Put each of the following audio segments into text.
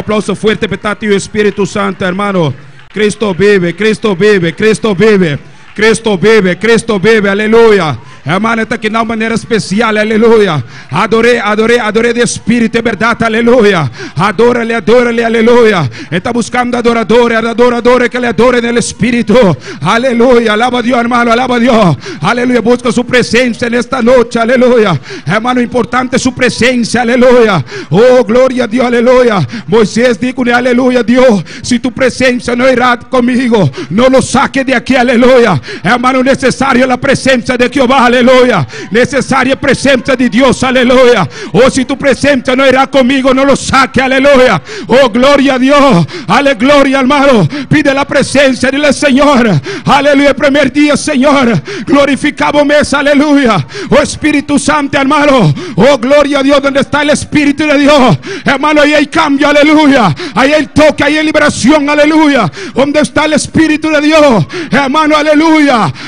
Aplauso fuerte para ti, Espíritu Santo, hermano. Cristo vive, Cristo vive, Cristo vive. Cristo vive, Cristo vive, aleluia. Hermano, está aqui de uma maneira especial, aleluia. Adorei de espírito e verdade, aleluia. Adora-lhe, aleluia. Está buscando adoradores que le adoren no espírito, aleluia. Alaba a Deus, hermano, alaba a Deus, aleluia. Busca sua presença nesta noite, aleluia. Hermano, importante sua presença, aleluia. Oh, glória a Deus, aleluia. Moisés dijo, aleluia, Deus, se tu presença não irá comigo, não lo saque de aqui, aleluia. Hermano, necessário a presença de Jeová, aleluia. Necessária a presença de Deus, aleluia. Oh, se tu presença não irá comigo, não lo saque, aleluia. Oh, glória a Deus, aleluia, hermano. Pide a presença dele, Senhor, aleluia. Primeiro dia, Senhor, glorificamos, aleluia. Oh, Espírito Santo, hermano. Oh, glória a Deus, onde está o Espírito de Deus, hermano, aí hay cambio, aleluia. Aí hay toque, aí hay liberação, aleluia. Onde está o Espírito de Deus, hermano, aleluia.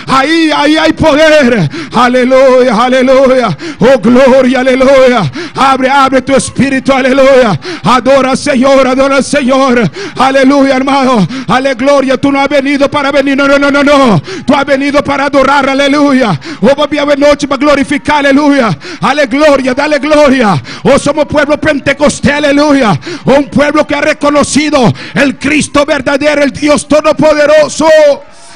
Ahí hay poder, aleluya, aleluya. Oh, gloria, aleluya. Abre tu espíritu, aleluya. Adora al Señor, aleluya, hermano. Ale, gloria. Tú no has venido para venir, no. Tú has venido para adorar, aleluya. Oh, voy a noche para glorificar, aleluya. Ale, gloria, dale gloria. Oh, somos pueblo pentecostés, aleluya. Oh, un pueblo que ha reconocido el Cristo verdadero, el Dios todopoderoso.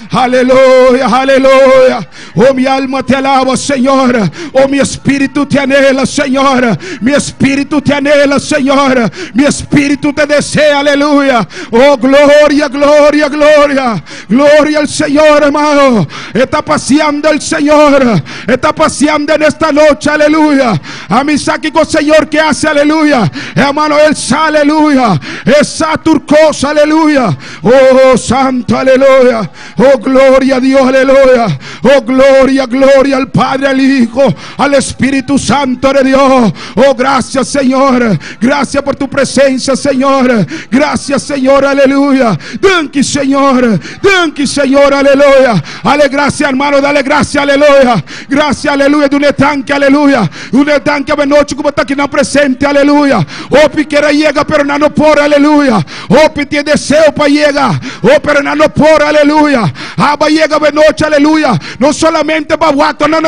Aleluya, aleluya. Oh, mi alma te alaba, Señor. Oh, mi espíritu te anhela, Señor. Mi espíritu te anhela, Señor. Mi espíritu te desea, aleluya. Oh, gloria, gloria, gloria. Gloria al Señor, hermano. Está paseando el Señor. Está paseando en esta noche, aleluya. A mi sáquico, Señor, que hace, aleluya. Hermano, Él sale, aleluya. Esa turcosa, aleluya. Oh, santo, aleluya. Oh, gloria a Dios, aleluya. Oh, gloria, gloria al Padre, al Hijo, al Espíritu Santo de Dios. Oh, gracias, Señor. Gracias por tu presencia, Señor. Gracias, Señor, aleluya. Danke, Señor. Danke, Señor, aleluya. Dale gracias, hermano, dale gracias, aleluya. Gracias, aleluya. De un tanque, aleluya. Un tanque a noite como está aqui na presente, aleluya. Oh, piqueira llega, pero no por, aleluya. Oh, pide deseo para llegar. Oh, pero no por, aleluya. Aba llega de noche, aleluya. No solamente para guato, no.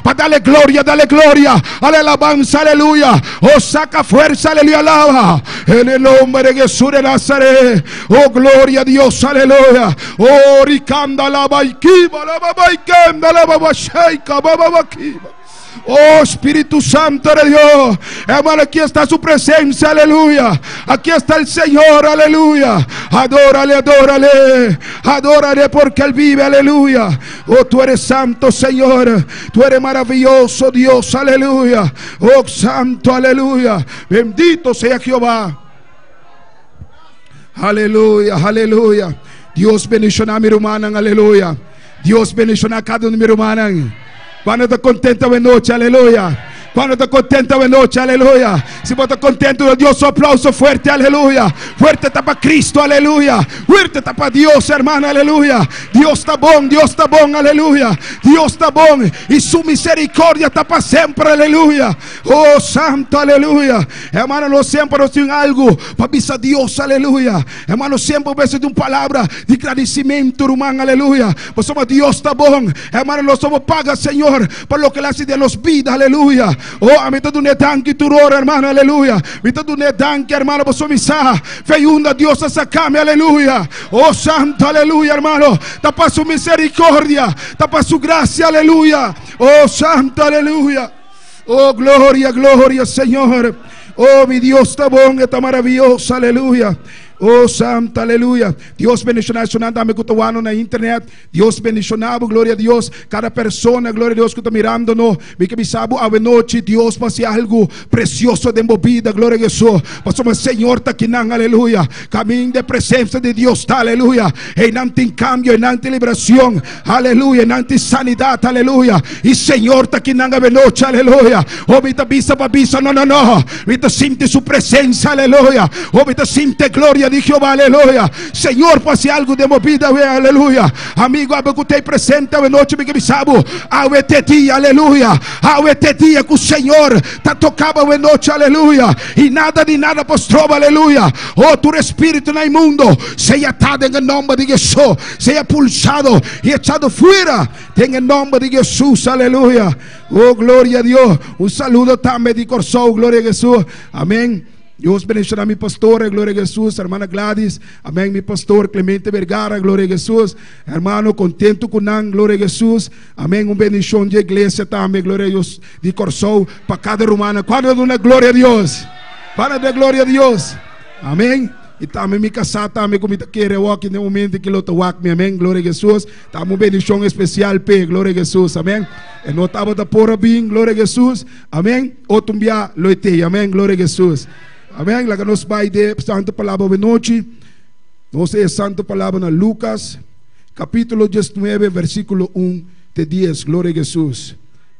Para darle gloria, alabanza, aleluya. Oh, saca fuerza, aleluya, alaba. En el nombre de Jesús de Nazaret. Oh, gloria a Dios, aleluya. Oh, ricanda la baikiba, la babaikanda, la babashaika, bababakiba. Oh, Espíritu Santo de Dios, hermano, aquí está su presencia, aleluya. Aquí está el Señor, aleluya. Adórale porque Él vive, aleluya. Oh, tú eres santo, Señor. Tú eres maravilloso, Dios, aleluya. Oh, santo, aleluya. Bendito sea Jehová. Aleluya, aleluya. Dios bendicionar a mi hermana, aleluya. Dios bendicionar a cada uno de mi hermana. Quando está contente de noite, aleluia. Quando está contente de noite, aleluia. Se você está contente, Deus, um aplauso forte, aleluia. Fuerte está para Cristo, aleluia. Fuerte está para Deus, hermano, aleluia. Deus está bom, aleluia. Deus está bom e sua misericórdia está para sempre, aleluia. Oh, santo, aleluia. Hermano, nós sempre nos tem algo para avisar Deus, aleluia. Hermano, sempre precisa de uma palavra de agradecimento, irmão, aleluia. Nós somos Deus está bom. Hermano, nós somos paga, Senhor, por lo que Ele hace de nos vida, aleluia. Oh, a mitad de un etanque tu rora, hermano, aleluya. A mitad de un etanque, hermano, por su misa. Feyunda Dios a sacarme, aleluya. Oh, santo, aleluya, hermano. Tapa su misericordia, tapa su gracia, aleluya. Oh, santo, aleluya. Oh, gloria, gloria, Señor. Oh, mi Dios está bueno, está maravilloso, aleluya. Oh, santo, aleluia. Deus bendicionar sonando a me na internet. Deus bendicionar, glória a Deus. Cada pessoa, glória a Deus que está mirando, no, me que me sabe a noite Deus passa algo precioso de movida, glória a Jesus. Pastor, Senhor está aqui, aleluia. Caminho de presença de Deus, tá, aleluia. E não tem cambio, e não tem liberação, aleluia. Não tem sanidade, aleluia. E Senhor está aqui, a noite, aleluia. Oh, me está bisa, não. Me está sente sua presença, aleluia. Oh, me está sente glória de Jehová, aleluia. Senhor, faça algo de movida, aleluia. Amigo, abre que tem presente a noite, me sabe. Ao este dia, aleluia. Ao este dia que o Senhor está tocando a noite, aleluia. E nada de nada postrova, aleluia. Oh, tu espírito no imundo seja atado em nome de Jesus, seja pulsado e echado fora em nome de Jesus, aleluia. Oh, glória a Deus. Saludo também de coração, glória a Jesus. Amém. Deus bendiga a minha pastora, glória a Jesus, hermana Gladys, amém, meu pastor Clemente Vergara, glória a Jesus, hermano, contento com nós, glória a Jesus, amém, bendição de igreja também, glória a Deus, de coração, para cada romana, quando dá glória a Deus, para dar glória a Deus, amém. E também me casar também com minha querer walk no momento que eu estou walk, amém, glória a Jesus, também bendição especial, glória a Jesus, amém. E não estava da porra bem, glória a Jesus, amém, outro dia loitei, amém, glória a Jesus. Amém. Lá que nos vai de Santa Palavra de noite. Nós é Santa Palavra na Lucas, capítulo 19, versículo 1 de 10. Glória a Jesus.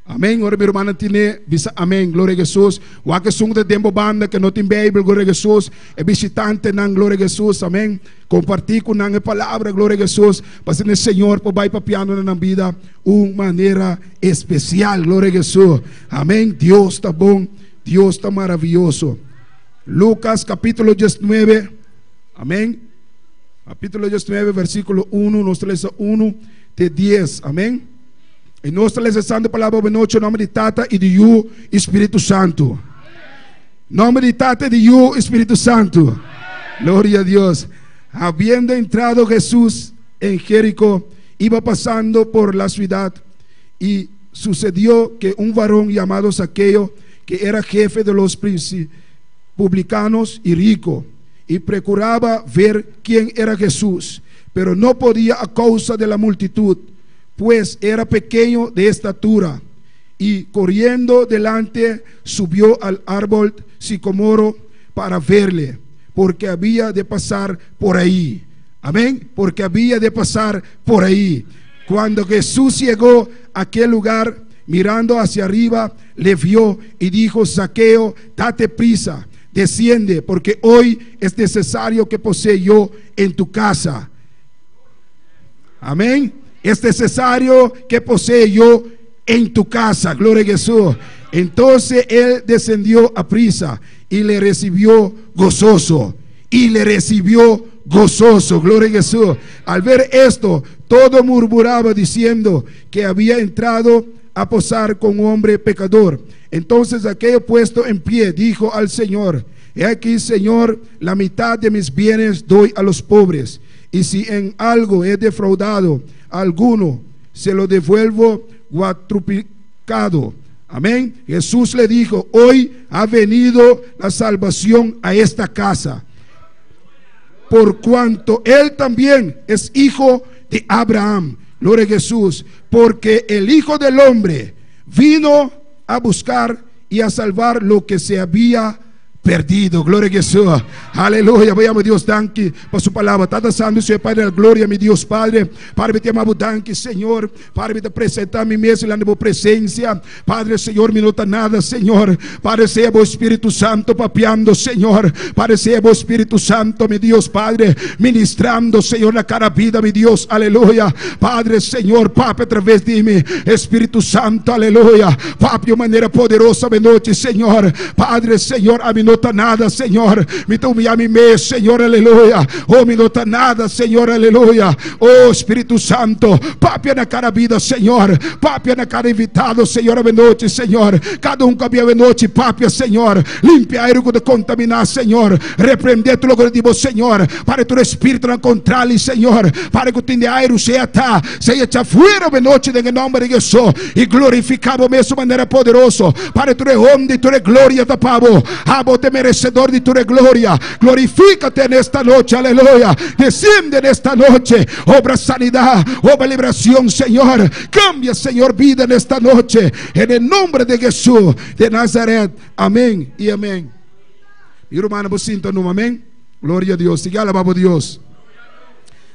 Amém. Ora, meu irmão, tiene visa. Amém. Glória a Jesus. O que são de tempo banda que não tem Bíblia, glória a Jesus. É visitante na glória a Jesus. Amém. Compartir com a palavra, glória a Jesus. Para que o Senhor vai papiando na vida uma maneira especial, glória a Jesus. Amém. Deus está bom. Deus está maravilhoso. Lucas capítulo 19, amém. Capítulo 19, versículo 1, nós lemos 1 de 10, amém. E nós lemos a santa palavra de noite, em nome de Tata e de Yu, Espírito Santo. Nome de Tata e de Yu, Espírito Santo. Glória a Deus. Habiendo entrado Jesús en Jericó, iba pasando por la ciudad, y sucedió que un varón llamado Zaqueo, que era jefe de los publicanos y rico, y procuraba ver quién era Jesús, pero no podía a causa de la multitud, pues era pequeño de estatura, y corriendo delante subió al árbol sicomoro para verle, porque había de pasar por ahí. Amén, porque había de pasar por ahí. Cuando Jesús llegó a aquel lugar, mirando hacia arriba, le vio y dijo: Zaqueo, date prisa, desciende, porque hoy es necesario que posee yo en tu casa. Amén. Es necesario que posee yo en tu casa. Gloria a Jesús. Entonces él descendió a prisa y le recibió gozoso. Y le recibió gozoso. Gloria a Jesús. Al ver esto, todo murmuraba diciendo que había entrado a posar con un hombre pecador. Entonces aquello puesto en pie dijo al Señor: he aquí, Señor, la mitad de mis bienes doy a los pobres, y si en algo he defraudado a alguno, se lo devuelvo cuatruplicado. Amén. Jesús le dijo: hoy ha venido la salvación a esta casa, por cuanto él también es hijo de Abraham. Gloria a Jesús, porque el Hijo del Hombre vino a buscar y a salvar lo que se había perdido. Gloria a Jesús. Aleluya. Vayamos, Dios, danke por su palabra. Tata Santo, Senhor Pai da glória, meu Deus Padre. Padre, te amamos, danke, Senhor. Padre, me te apresentar a mim mesmo lá na tua presença. Padre, Senhor, me nota nada, Senhor. Padre, seja o Espírito Santo papeando, Senhor. Padre, seja o Espírito Santo, meu Deus Padre, ministrando, Senhor, na cada vida, meu Deus. Aleluia. Padre, Senhor, pape através de mim. Espírito Santo, aleluia. Pape de maneira poderosa, de noite, Senhor. Padre, Senhor, a mim nota nada, Senhor. Me tome a mim mesmo, Senhor, aleluia. Oh, me nota nada, Senhor, aleluia. Oh, Espírito Santo, papia na cada vida, Senhor. Papia na cada invitado, Senhor, a noite, Senhor. Cada um que havia a noite, papia, Senhor. Limpia aire de contaminar, Senhor. Repreender tu lugar de você, Senhor. Para tu Espírito não controle, Senhor. Para que o teu aire seja fora a noite, em nome de Jesus. E glorificado mesmo de maneira poderosa. Para tu honra e tu glória, da pavo. Te merecedor de tu gloria. Glorifícate nesta noche, aleluya. Desciende nesta noche, obra sanidad, obra liberación, Señor. Cambia, Señor, vida nesta noche, en el nombre de Jesús de Nazaret. Amén y amén. Mi hermano, vos siento no, amén. Gloria a Dios. Sigue alabando a Dios.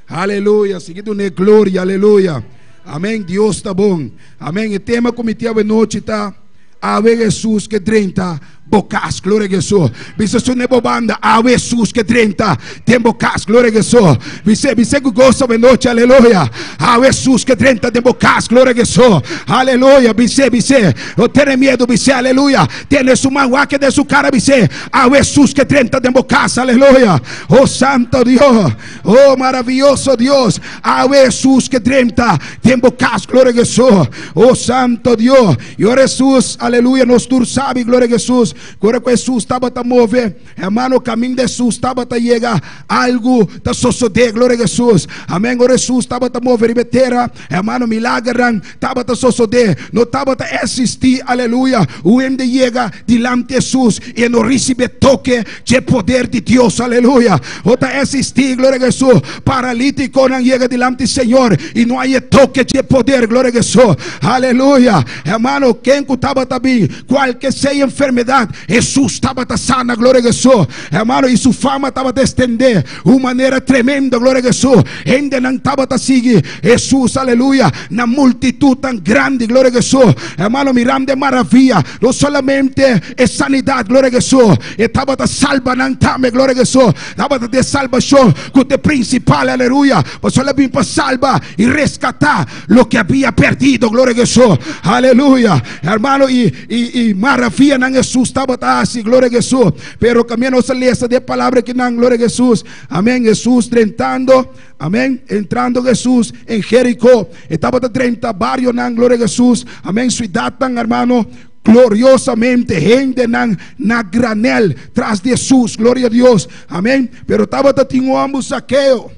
Aleluya. Sigue una gloria, aleluya. Amén. Dios está bom. Amén. El tema cometido de noche está: Ave Jesús que 30 bocas, glória a Jesus. Bisa su nebo banda, a Jesus que 30, tem bocas, glória a Jesus. Bisa que gosta de noite, aleluia. A Jesus que 30, tem bocas, glória a Jesus. Aleluia, bisa, não tenha medo, bisa, aleluia. Tiene su mão aqui de su cara, bisa. A Jesus que 30, tem bocas, aleluia. Oh santo Dios, oh maravilloso Dios. A Jesus que 30, tem bocas, glória a Jesus. Oh santo Dios. E ora Jesus, aleluia, nós todos sabe, glória a Jesus. Agora que Jesus estava a mover, hermano, o caminho de Jesus estava a chegar algo da suceder, glória a Jesus. Amém. Agora Jesus estava a mover e betera, hermano, milagre estava a suceder, não estava a existir, aleluia. O ende chega diante de Jesus e não recebe toque de poder de Deus, aleluia. Outra existir, glória a Jesus. Paralítico não chega diante do Senhor e não há toque de poder, glória a Jesus, aleluia. Hermano, quem estava também, qualquer seja enfermidade, Jesus estava sana, glória a Jesus, hermano, e sua fama estava a estender de uma maneira tremenda, glória a Jesus. Ainda não estava a seguir Jesus, aleluia, na multitud tão grande, glória a Jesus, hermano, mirando de maravilha, não somente é sanidade, glória a Jesus, estava a salva, não tame, glória a Jesus, estava a salvação, que o principal, aleluia, mas só vim para salvar e resgatar o que havia perdido, glória a Jesus, aleluia, hermano, e maravilha não Jesus estava assim, glória a Jesus, pero também nossa lista de palavra que não, glória a Jesus, amém. Jesus entrando, amém, entrando Jesus em Jericó, estava a 30 barrios, não, glória a Jesus, amém, cidade, hermano, gloriosamente, gente na granel, tras de Jesus, glória a Deus, amém, pero estava a ter um homem Zaqueu.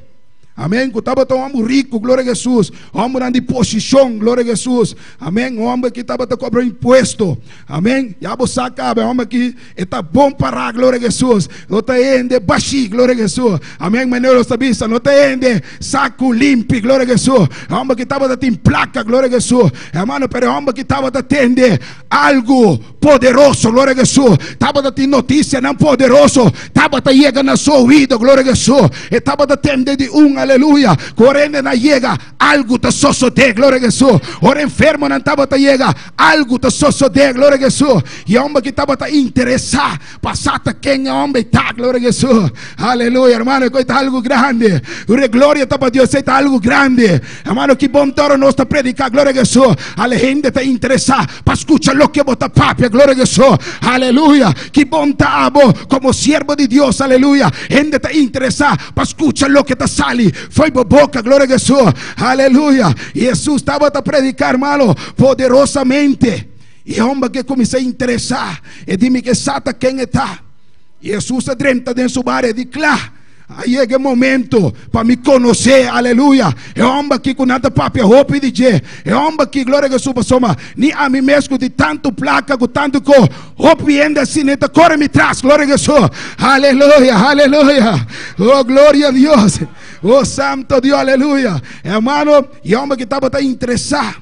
Amém. Que estava tão homem rico, glória a Jesus. Homem de posição, glória a Jesus. Amém. Homem que estava a cobrar imposto. Amém. E a você acaba, homem que está bom para, glória a Jesus. Não tem de baixi, glória a Jesus. Amém. Mas não sabia, não tem de saco limpo, glória a Jesus. Homem que estava a ter placa, glória a Jesus. Hermano, pero homem que estava a ter algo poderoso, glória a Jesus. Estava a ter notícia não poderoso. Estava a chegar na sua ouvido, glória a Jesus. Estava a ter de aleluia, correndo na llega algo te suceder, glória a Jesus. Ora enfermo não estava a llegar algo te suceder, glória a Jesus. E homem que estava a interessar, passar quem é homem está, glória a Jesus. Aleluia, hermano, que está algo grande. Glória estava a Deus, está algo grande. Hermano, que bom toro nós está predicar, glória a Jesus. A gente está interessar para escuchar o que bota papia, glória a Jesus. Aleluia, que bom tá como siervo de Deus, aleluia. Gente está interessar para escuchar o que está sali. Foi boca, glória a Jesus, aleluia. E Jesus estava a predicar, hermano, poderosamente. E homem que comecei a interessar, e dime que sata quem está. E Jesus entra dentro do bar e diz, claro. Aí chega o momento para me conhecer, aleluia. É homem que com nada papel, roupa e DJ. É homem que, glória a Jesus, nem a mim mesmo de tanto placa, com tanto roupa e ainda assim, neta, corre me traz, glória a Jesus. Aleluia, aleluia. Oh, glória a Deus. Oh, santo Deus, aleluia. Hermano, e homem que estava a interessar.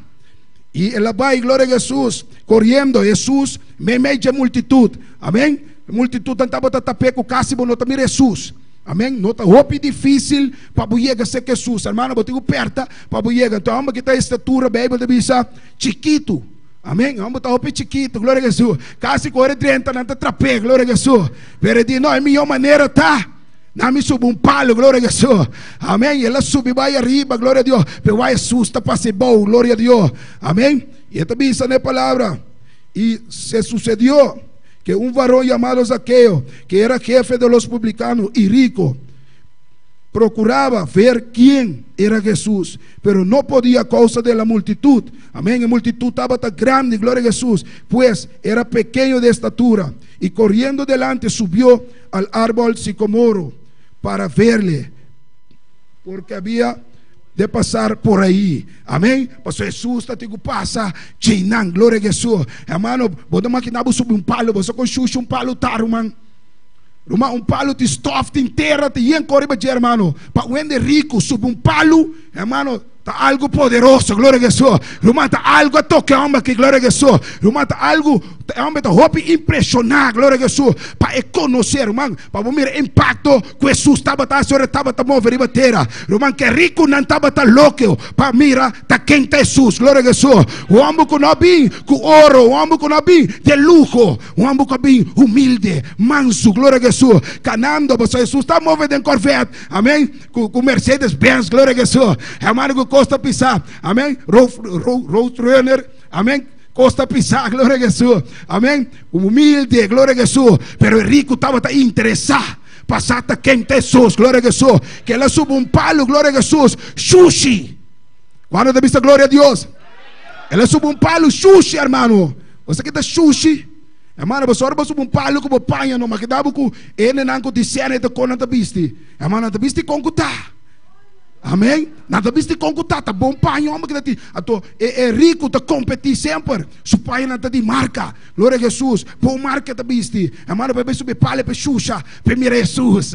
E ela vai, glória a Jesus, correndo. Jesus, meio de multitud. Amém? Multitud estava a tapar com o cássimo, não também Jesus. Amém? Nota roupa difícil para chegar ser Jesus, hermano, botigo perto para chegar. Então, homem que está estatura, bem, de vista chiquito. Amém? Homem está roupa chiquito, glória a Jesus. Casi corre 30, não está trapé, glória a Jesus. Pero diz, não, é minha maneira, tá? Não me sube palo, glória a Jesus. Amém? Ela sube, vai arriba, glória a Deus. Pero vai assusta para ser bom, glória a Deus. Amém? E esta visa na palavra. E se sucedió que un varón llamado Zaqueo, que era jefe de los publicanos y rico, procuraba ver quién era Jesús, pero no podía a causa de la multitud. Amén. La multitud estaba tan grande, gloria a Jesús, pues era pequeño de estatura. Y corriendo delante subió al árbol sicomoro para verle, porque había de pasar por aí. Amém? Pastor Jesus está te passa, chinan, glória a Jesus. Hermano, você maquinava subir palo, você com xuxa palo taruman. Palo te stofte inteira, te ien corriba de hermano. Para o ende rico, sub palo, hermano, algo poderoso, glória a Jesus. Irmão, tá algo a tocar, homem, aqui, glória a Jesus. Irmão, tá algo, homem, tá roupa impressionar, glória a Jesus. Para conhecer, irmão, para ver impacto que Jesus estava, a senhora estava a mover e bater. Irmão, que rico não estava louco, para mirar, tá quem tá Jesus, glória a Jesus. O homem que não vem com ouro, o homem que não vem de luxo, o homem que vem humilde, manso, glória a Jesus. Canando, você Jesus está movendo em Corvette, amém? Com Mercedes-Benz, glória a Jesus. Irmão, que Costa pisar, amém? Road runner, amém? Costa pisar, glória a Jesus, amém? Humilde, glória a Jesus. Pero el rico estava interessado. Passata quem Jesus, glória a Jesus. Que ela subiu palo, glória a Jesus. Sushi. Quando te viste, glória a Deus. Ela subiu palo, sushi, hermano. Você que está sushi, hermano, você ora subiu palo como panha, não, mas que dava com ele não com discerne de quando te viste. Hermano, te viste com cutar. Amém? Nada viste com tá bom pai, homem que é rico, tá competir sempre. Seu pai não tá de marca. Glória a Jesus. Bom marca tá viste. Hermano, para ver subir palha para Xuxa, para mirar Jesus.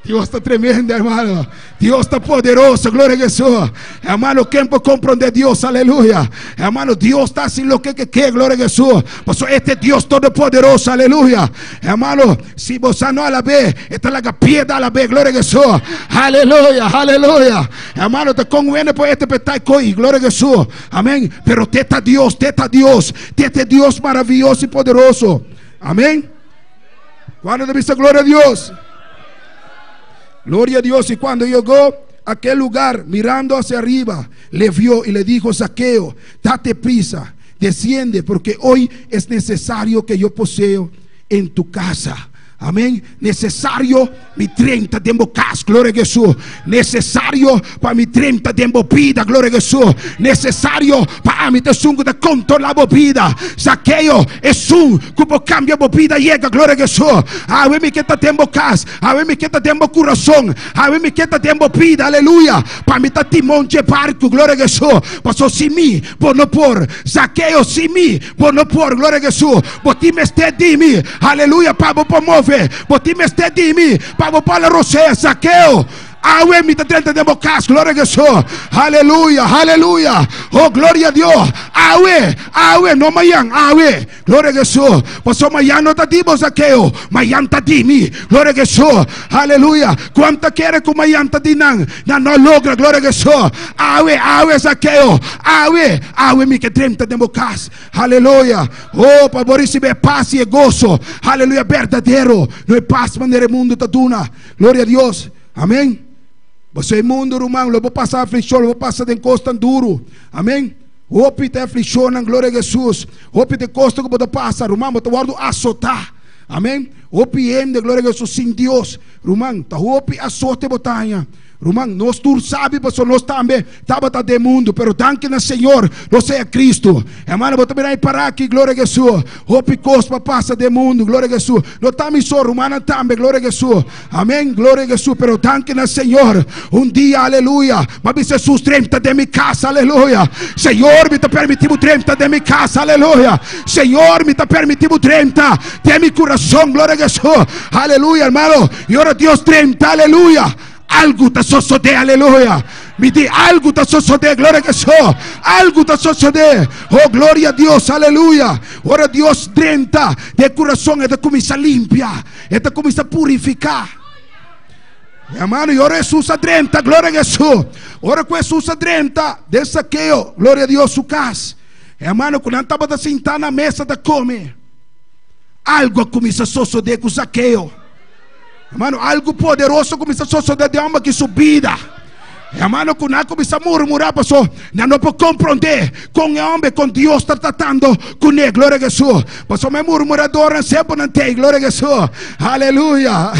Deus está tremendo, hermano. Deus está poderoso, glória a Jesus. Hermano, quem pode compreender Deus, aleluya. Hermano, Deus está haciendo lo que quer, glória a Jesus. Por eso este Dios todopoderoso, aleluya. Hermano, si vos no a la vez, esta es la piedra a la vez, glória a Jesus. Aleluya, aleluya. Hermano, te conviene por este petai coi, glória a Jesus. Amén. Pero teta Dios maravilloso y poderoso. Amén. Cuando te viste, gloria a Dios. Gloria a Dios. Y cuando llegó a aquel lugar, mirando hacia arriba, le vio y le dijo: Zaqueo, date prisa, desciende, porque hoy es necesario que yo poseo en tu casa. Amém. Necessário me 30 de bocas, glória a Jesus. Necessário para me 30 de bebida, glória a Jesus. Necessário para me ter sungo de controlar a bebida. Zaqueo é como cambia a bebida chega, glória a Jesus. A ver me que tá tempo bocas, a ver me que tá tempo coração, a ver me que tá tempo bebida, aleluia. Para me tá timão de barco, glória a Jesus. Passou se mim, por não por. Zaqueo se mim, por não por, glória a Jesus. Boti me este de mim, aleluia, para mover. Boti me este de mim, para para Rosé, Zaqueo. Awe mi 30 de bocas, glória a Jesus. Aleluia, aleluia. Oh, glória a Deus. Awe, no mayan, awe. Glória a Jesus. Pasó mayan no te digo, Zaqueo. Mayan te di mi. Glória a Jesus. Aleluia. Cuánta quiere que mayan te di no logra, glória a Jesus. Awe, Zaqueo. Awe mi que 30 de bocas. Aleluia. Oh, para recibir paz y gozo. Aleluia, verdadeiro. No hay paz en el mundo taduna. Glória a Dios. Amém. Você é mundo, irmão, eu vou passar aflição, eu vou passar de encosto duro. Amém. Hope te aflição, glória a Jesus. Hope te costa que você passa, irmão, você guarda azotar. Amém. Hope de glória a Jesus sem Deus. Irmão, tá hope azote botanha. Irmão, nós tu sabe, mas nós também estava de mundo, pero danke no Senhor, nós é Cristo. Irmão, vou também parar aqui, glória a Jesus. Hope costa passa de mundo, glória a Jesus. Não também só, irmão, também, glória a Jesus. Amém, glória a Jesus, pero danke no Senhor. Dia, aleluia, mas Jesus 30 de minha casa, aleluia. Senhor, me te permitiu 30 de minha casa, aleluia. Senhor, me te permitiu 30 de meu coração, glória a Jesus. Aleluia, irmão. E ora Deus 30, aleluia. Algo te sucede, aleluia. Me di algo te sucede, glória a Jesus. Algo te sucede. Oh, glória a Deus, aleluia. Ora Deus 30 de coração é de começar a limpar, é de começar a purificar. Hermano, e ora Jesus a 30, glória a Jesus. Ora com Jesus a 30 de Zaqueo, glória a Deus, su casa. Hermano, quando estava sentado na mesa de comer, algo começou a suceder com Zaqueo. Hermano, algo poderoso começou a suceder de alma que subida. Hermano, quando começa a murmurar, pastor, não pode compreender com o homem, com Deus está tratando com ele, glória a Jesus. Pastor, me murmurador sempre não tem, glória a Jesus. Aleluia.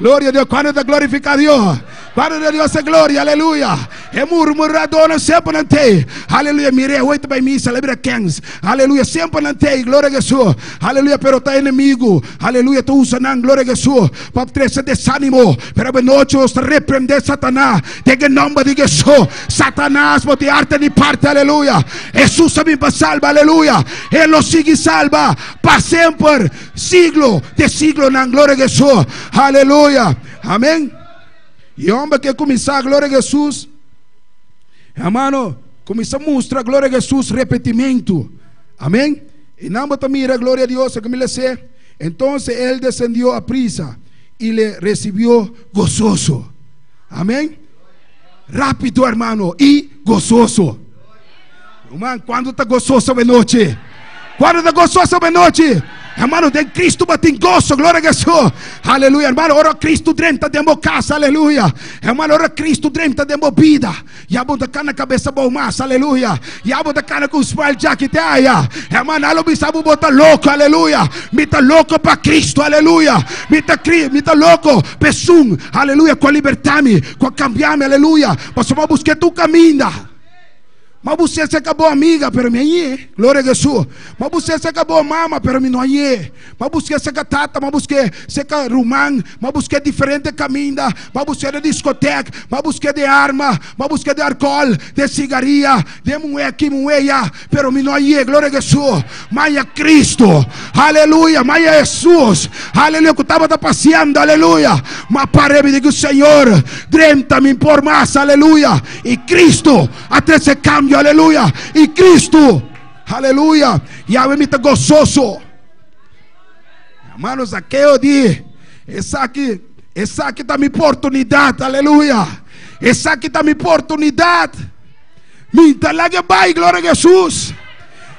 Glória a Deus, quando está glorificado Deus. Quando Deus é glória, aleluia. É murmurador, sempre não tem. Aleluia, mirei 8 para mim, celebra 15. Aleluia, sempre não tem, glória a Jesus. Aleluia, pero está inimigo. Aleluia, tu usa não, glória a Jesus. Para trazer desânimo. Pero a noite os repreender Satanás. De nome de Jesus. Satanás, pode arte de parte, aleluia. Jesus a mim para salva, aleluia. Ele sigue salva para sempre. Siglo de siglo, não, glória a Jesus. Aleluia. Amém. E homem que começar, glória a Jesus. hermano, comienza a mostrar, gloria a Jesús, arrepentimiento. Amén. Y nada mira, gloria a Dios, que me le sé. Entonces él descendió a prisa y le recibió gozoso. Amén. Rápido, hermano, y gozoso. Hermano, ¿cuándo está gozoso de noche? ¿Cuándo está gozoso de noche? Hermano, de Cristo batem gozo, glória a Jesús. Aleluia, hermano, ora Cristo dentro de minha casa, aleluia. Hermano, ora Cristo dentro de minha vida. E a bunda na cabeça bom massa, aleluia. E a bunda cara com os pais já que tem aí. Hermano, alo me sabe botar louco, aleluia. Me tá louco para Cristo, aleluia. Me tá louco, pessoa, aleluia, com a libertar-me, com a cambiar-me, aleluia. Mas só buscar tu caminho. Mas você se acabou amiga, pero me aí, glória a Jesus. Mas você se acabou mama, pero me não aí. Mas você se tata, mas você se rumang, mas você diferente caminho, mas você de discoteca, mas você de arma, mas você de álcool, de cigarrilha, de moeia, pero me não aí, glória a Jesus. Mas é Cristo, aleluia, mas é Jesus, aleluia, que estava passeando, aleluia. Mas parei e digo, Senhor, drenta-me por mais, aleluia. E Cristo, até esse cambio, aleluia, e Cristo, aleluia, e a mim está gozoso. Hermanos, Zaqueu diz: essa aqui está minha oportunidade, aleluia. Essa aqui está minha oportunidade. Minta lá que vai, glória a Jesus.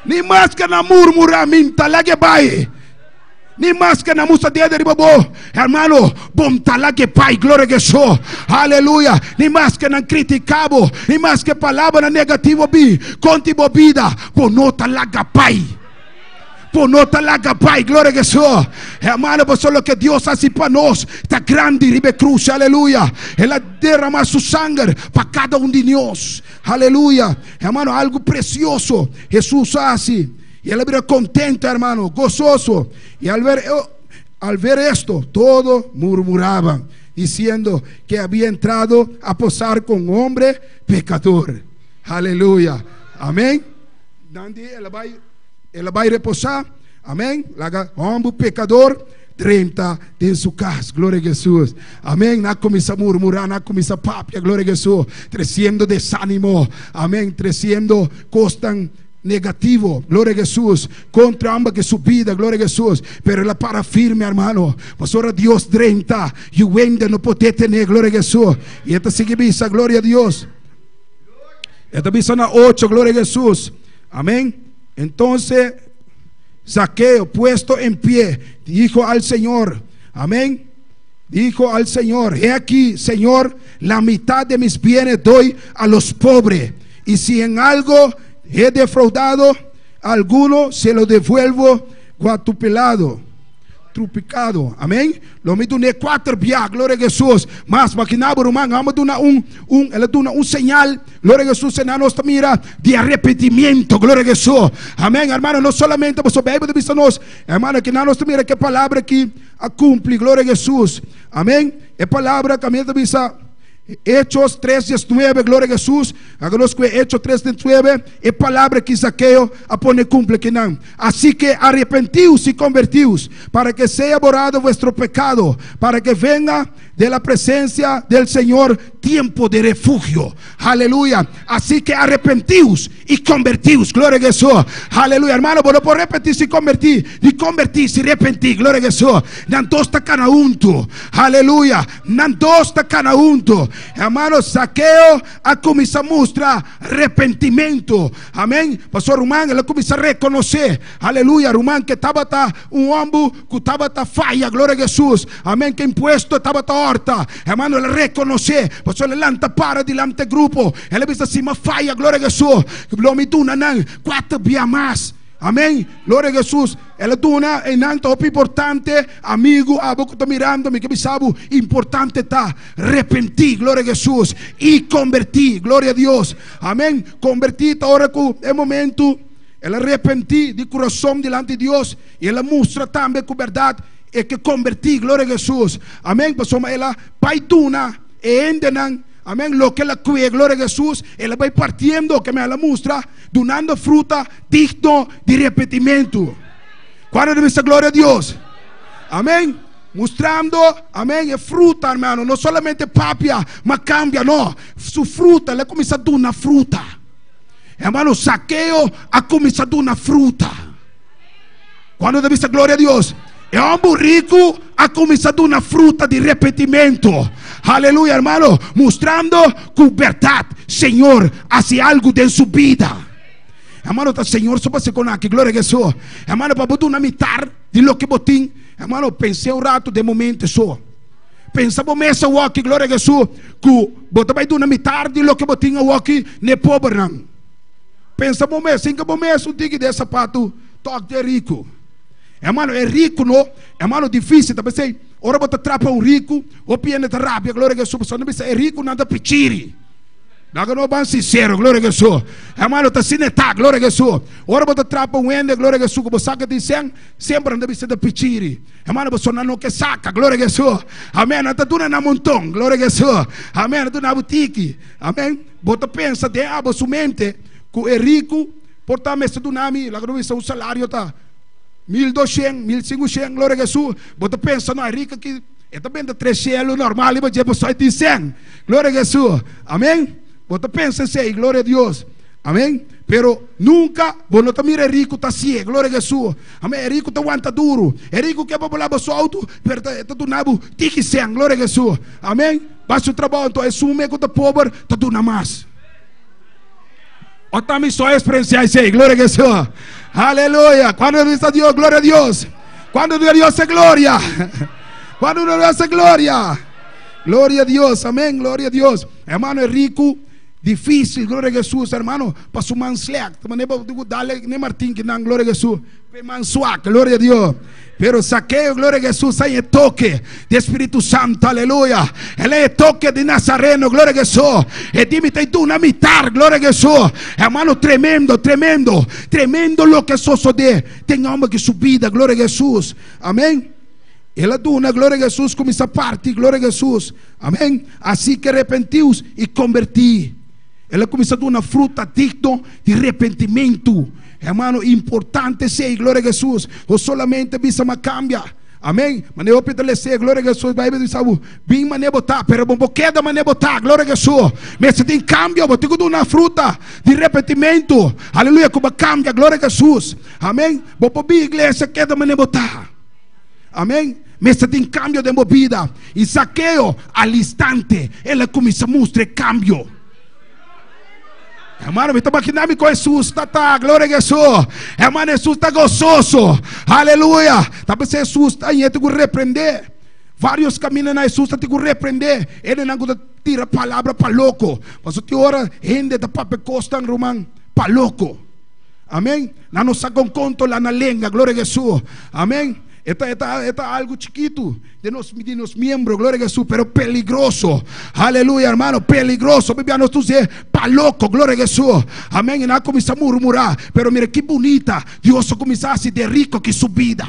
Nem mais que na murmurar, minta lá que vai. Ni más que na musa dia de ribobo, hermano, bom tala que pai, glória a Jesus, aleluia. Ni más que na criticabo, ni más que palavra negativo bi, contigo vida, ponota laga pai. Ponota laga pai, glória a Jesus. Hermano, por solo que Dios hace para nós, está grande, ribe cruz, aleluia. Ela derrama su sangre para cada de nós, aleluia. Hermano, algo precioso Jesús hace. Y él era contento, hermano, gozoso. Y al ver esto, todos murmuraban, diciendo que había entrado a posar con un hombre pecador. Aleluya. Amén. Él va a reposar. Amén. Hombre pecador, 30 en su casa, gloria a Jesús. Amén. No comienza a murmurar, no comienza a papia, gloria a Jesús. Creciendo desánimo. Amén. Creciendo costan negativo, gloria a Jesús, contra ambas que su vida, gloria a Jesús, pero la para firme, hermano. Pues ahora Dios 30 y vende no puede tener, gloria a Jesús. Y esta sigue visa, gloria a Dios. Esta visa na 8, gloria a Jesús. Amén. Entonces Zaqueo, puesto en pie, dijo al Señor, amén, dijo al Señor: he aquí, Señor, la mitad de mis bienes doy a los pobres, y si en algo he defraudado a alguno, se lo devuelvo cuatupelado, truplicado. Amém. Lo me dune 4 bias, glória a Jesus. Mas maquinabo romano, vamos dar ela dá señal, glória a Jesus, na nossa mira de arrependimento, glória a Jesus. Amém, hermano. Não solamente você bebe de vista nós, hermano, que na nossa mira que palavra que a cumpre, glória a Jesus. Amém. É palavra que a minha vista Hechos 3:19, glória a Jesus. Agora que Hechos 3:19 é palavra que Zaqueu a pone cumple que não. Assim que arrepentíos e convertíos, para que seja borrado vuestro pecado, para que venga de la presencia del Señor tiempo de refugio. Aleluya. Así que arrepentíos y convertíos, gloria a Jesús. Aleluya, hermano. Bueno, por repetirse y convertir, y convertirse y repentir, gloria a Jesús. Nantosta canaunto, aleluya. Nantosta canaunto, hermano. Zaqueo a comienza a mostrar arrepentimiento. Amén. Pastor Román, él comienza a reconocer, aleluya, Román, que estaba un hombre que estaba falla, gloria a Jesús. Amén. Que impuesto estaba horta, hermano. Él reconoce, pues él lanta para delante del grupo. Él viste así, más falla, gloria a Jesús. Lo me tuna 4 días más. Amém, glória a Jesus. Ela dona em top importante, amigo, a boca está mirando, me que sabe importante tá arrepentir, glória a Jesus, e convertir, glória a Deus. Amém. Convertir agora com é momento. Ela arrepentir de coração diante de Deus e ela mostra também com verdade é que convertir, glória a Jesus. Amém. Pessoal, ela vai dona e endenan. Amén. Lo que ela cuida, gloria a Jesús, ela vai partiendo, que me ela mostra, donando fruta digno de arrepentimiento. ¿Cuál es esa gloria a Dios? Amén. mostrando, amén, es fruta, hermano, no solamente papia, mas cambia, no, su fruta, le ha comenzado a dar una fruta, hermano. Zaqueo ha comenzado a dar una fruta. Cuando te dice gloria a Dios, el hombre rico ha comenzado una fruta de arrepentimiento, aleluya, hermano, mostrando que verdad, Señor, hace algo en su vida. Hermano, el Señor só passa con aquí, gloria a Jesús. Hermano, para botar una mitad de lo que botín, hermano, pensé un rato de momento só. Pensamos mesa aqui, glória a Jesús, que botar vai dar una mitad de lo que botín aqui, ne pobre não. Pensamos mesa, em que momento diga de sapato, toque de rico. Hermano, é rico, não? Hermano, difícil, tá pensando? Ora botar trapa um rico, ou piene de rápia, glória a Jesús, só não pensa, é rico, nada pichiri. Não vamos sincero, glória a Jesus. Hermano, está sem tá, glória a Jesus. Ora você trapa um ende, glória a Jesus. Como saca de sem, sempre anda vestido de pichiri. Hermano, você não quer saca, glória a Jesus. Amém. Não está tudo na montão, glória a Jesus. Amém. Não está na boutique. Amém. Você pensa de a sua mente que é rico, portanto, do nome, lá que o salário está 1.200, 1.500, glória a Jesus. Você pensa não é rico que é também de 300 normal, e você só de 100, glória a Jesus. Amém. Você pensa assim, glória a Deus, amém? Pero nunca, você não mira rico, está assim, glória a Jesus, amém? É rico, está aguenta duro, é rico que é para lá seu auto, pero está do nabo, tique sem, glória a Jesus, amém? Baixa o trabalho, então é sume que está pobre, está do mais. Ou também só experiência assim, glória a Jesus, aleluia. Quando diz a Deus, glória a Deus, quando Deus é glória, quando Deus é glória, glória a Deus, amém, glória a Deus, hermano, é rico. Difícil, glória a Jesus, hermano, para su man slack, também dale nem Martín que não, glória a Jesus, man swag, glória a Deus. Pero Zaqueo, glória a Jesus, aí é toque de Espírito Santo, aleluia. Ele é toque de Nazareno, glória a Jesus. E dime tem tu na mitad, glória a Jesus. Hermano, tremendo, tremendo, tremendo lo que sucede. Tem homem que subida, glória a Jesus, amém. Ela duna, glória a Jesus, começa a parte, glória a Jesus, amém. Assim que arrepentiu e converti. Ela começou a dar uma fruta digna de arrependimento, hermano, importante sei, glória a Jesus, ou solamente visa uma cambia, amém, mas eu pedir sei, glória a Jesus, vai ver, sabe, bem mané botar, pero bom queda mané botar, glória a Jesus, mas se tem cambio, vou ter que dar uma fruta de arrependimento, aleluia, como cambia, glória a Jesus, amém, vou para a igreja, queda mané botar, amém. Mas tem cambio de movida. E Zaqueo, al instante, ele começa a mostrar cambio. Hermano, me está imaginando com Jesus, tá, glória a Jesus. Hermano, Jesus está gozoso, aleluia. Talvez Jesus está aí, tem que repreender. Vários caminhos na Jesus, tem que repreender. Ele não tira palavra para louco. Mas tem hora, gente da pape costa em Romão, para louco. Amém? Não nos sacam conto lá na língua, glória a Jesus. Amém? Está algo chiquito de nos miembros, gloria a Jesús, pero peligroso, aleluya, hermano, peligroso. Biblia nos dice, pa loco, gloria a Jesús, amén. Y nada comienza a murmurar, pero mire qué bonita, Dios comienza así de rico que su vida.